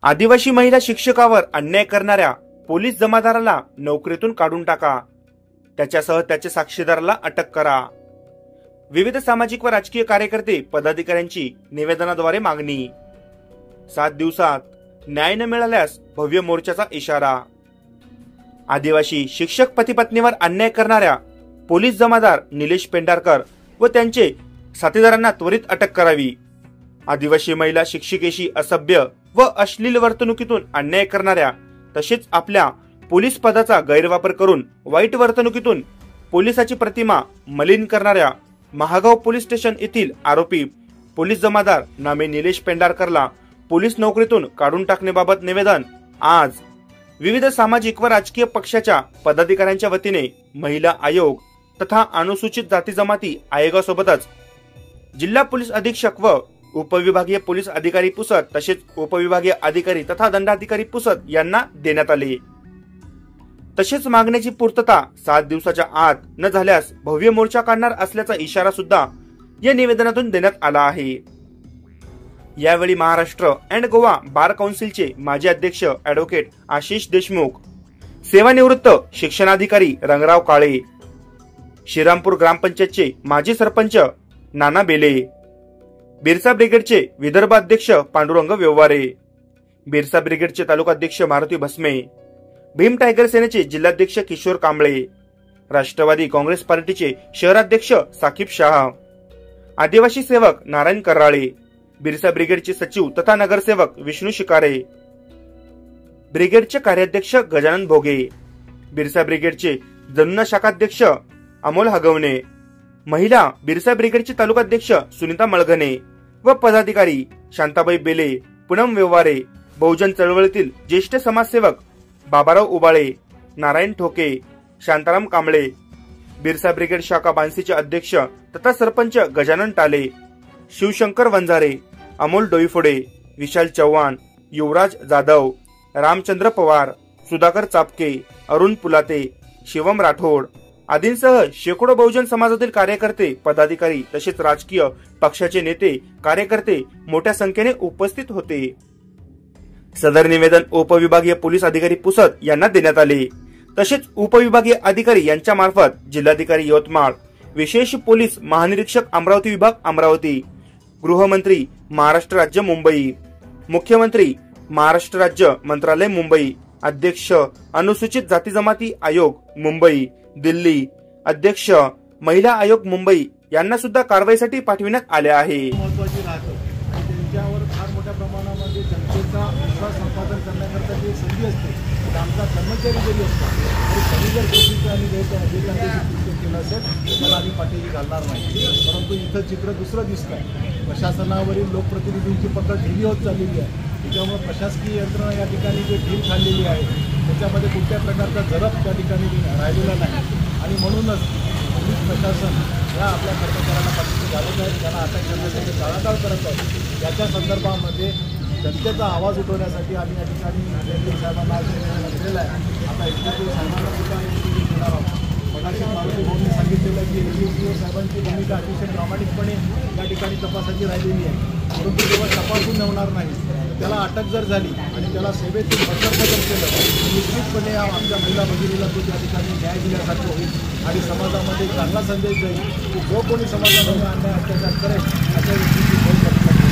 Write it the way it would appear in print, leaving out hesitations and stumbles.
आदिवासी महिला शिक्षकावर अन्याय करणाऱ्या पोलीस जमादाराला नोकरीतून काढून टाका, त्याच्यासह त्याच्या साक्षीदाराला अटक करा। विविध सामाजिक व राजकीय कार्यकर्ते पदाधिकाऱ्यांची निवेदनाद्वारे मागणी। 7 दिवसात न्याय न मिळाल्यास भव्य मोर्चाचा इशारा। आदिवासी शिक्षक पतीपत्नीवर अन्याय करणाऱ्या पोलीस जमादार निलेश पेंढारकर व त्यांचे साथीदारांना त्वरित अटक करावी। आदिवासी महिला शिक्षिकेशी असभ्य व अश्लील वर्तणुकीतून अन्याय करणाऱ्या तसेच आपल्या पोलीस पदाचा गैरवापर करून वाईट वर्तणुकीतून पोलिसाची प्रतिमा मलिन करणाऱ्या महागाव पोलीस स्टेशन येथील आरोपी पोलीस जमादार नामे निलेश पेंढारकरला पोलीस नोकरीतून काढून टाकण्याबाबत निवेदन आज विविध सामाजिक व राजकीय पक्षाच्या पदाधिकाऱ्यांच्या वतीने महिला आयोग तथा अनुसूचित जाती जमाती आयोगासोबतच जिल्हा पोलीस अधीक्षक व उपविभागीय पोलीस अधिकारी पुसद तसेच उपविभागीय अधिकारी तथा दंडाधिकारी पुसद यांना देण्यात आले। तसेच मागण्याची पूर्तता 7 दिवसाच्या आत न झाल्यास भव्य मोर्चा काढणार असल्याचा इशारा सुद्धा या निवेदनातून देण्यात आला आहे। यावेळी महाराष्ट्र अँड गोवा बार काउन्सिलचे माजी अध्यक्ष ॲडव्होकेट आशिष देशमुख, सेवानिवृत्त शिक्षणाधिकारी रंगराव काळे, श्रीरामपूर ग्रामपंचायतचे माजी सरपंच नाना बेले, बिरसा ब्रिगेडचे विदर्भ अध्यक्ष पांडुरंग व्यवहारे, बिरसा ब्रिगेडचे तालुकाध्यक्ष मारुती भस्मे, भीम टायगर सेनेचे जिल्हाध्यक्ष किशोर कांबळे, राष्ट्रवादी काँग्रेस पार्टीचे शहराध्यक्ष साकिब शाह, आदिवासी सेवक नारायण कराळे, बिरसा ब्रिगेडचे सचिव तथा नगरसेवक विष्णू शिकारे, ब्रिगेडचे कार्याध्यक्ष गजानन भोगे, बिरसा ब्रिगेडचे जमुना शाखाध्यक्ष अमोल हगवणे, महिला बिरसा ब्रिगेडचे तालुकाध्यक्ष सुनीता मळघने व पदाधिकारी शांताबाई बेले, पूनम व्यवहारे, बहुजन चळवळीतील ज्येष्ठ समाजसेवक बाबाराव उबाळे, नारायण ठोके, शांताराम कांबळे, बिरसा ब्रिगेड शाखा बांसीचे अध्यक्ष तथा सरपंच गजानन टाले, शिवशंकर वंजारे, अमोल डोईफोडे, विशाल चव्हाण, युवराज जाधव, रामचंद्र पवार, सुधाकर चापके, अरुण पुलाते, शिवम राठोड आदींसह शेकडो बहुजन समाजातील कार्यकर्ते पदाधिकारी तसेच राजकीय पक्षाचे नेते कार्यकर्ते मोठ्या संख्येने उपस्थित होते। सदर निवेदन उपविभागीय पोलीस अधिकारी पुसद यांना देण्यात आले। तसेच उपविभागीय अधिकारी यांच्या मार्फत जिल्हाधिकारी यवतमाळ, विशेष पोलीस महानिरीक्षक अमरावती विभाग अमरावती, गृहमंत्री महाराष्ट्र राज्य मुंबई, मुख्यमंत्री महाराष्ट्र राज्य मंत्रालय मुंबई, अध्यक्ष अनुसूचित जाती जमाती आयोग मुंबई दिल्ली, अध्यक्ष महिला आयोग मुंबई यांना सुद्धा कारवाईसाठी पाठविण्यात आले आहे। महत्त्वाची राहते आणि त्यांच्यावर फार मोठ्या प्रमाणामध्ये जनतेचा विश्वास संपादन करण्याकरता जी संधी असते तर आमचा कर्मचारी जरी असतो तरी कमी जर चुकीचं आणि गैरकायदेशीर केलं असेल तर त्याला आम्ही पाठीशी घालणार नाही। परंतु इथं चित्र दुसरं दिसतं आहे, प्रशासनावरील लोकप्रतिनिधींची पकड ढिली होत चाललेली आहे। त्याच्यामुळे प्रशासकीय यंत्रणा या ठिकाणी जे ढील खाल्लेली आहे त्याच्यामध्ये कुठल्या प्रकारचा जरब त्या ठिकाणी राहिलेला नाही आणि म्हणूनच पोलीस प्रशासन या आपल्या कर्मचाऱ्यांना पाठीशी घालत आहेत, त्यांना अटक करण्यासाठी टाळाटाळ करत आहेत। याच्या संदर्भामध्ये जनतेचा आवाज उठवण्यासाठी आम्ही या ठिकाणी एसडीपीओ साहेबांना आज दिलेला आहे। आता एसडीपीओ साहेबांना सुद्धा देणार आहोत। मगाशी मारुती भाऊंनी सांगितलेलं की एसडीपीओ साहेबांची भूमिका अतिशय प्रामाणिकपणे या ठिकाणी तपासाची राहिलेली आहे, परंतु जेव्हा तपासून होणार नाही त्याला अटक जर झाली आणि त्याला सेवेतून बडतर्फ जर केलं निश्चितपणे आमच्या महिला भगिनीला तो त्या ठिकाणी न्याय दिल्यासारखं होईल आणि समाजामध्ये चांगला संदेश जाईल की जो कोणी समाजामध्ये अन्याय अत्याचार करेल अशा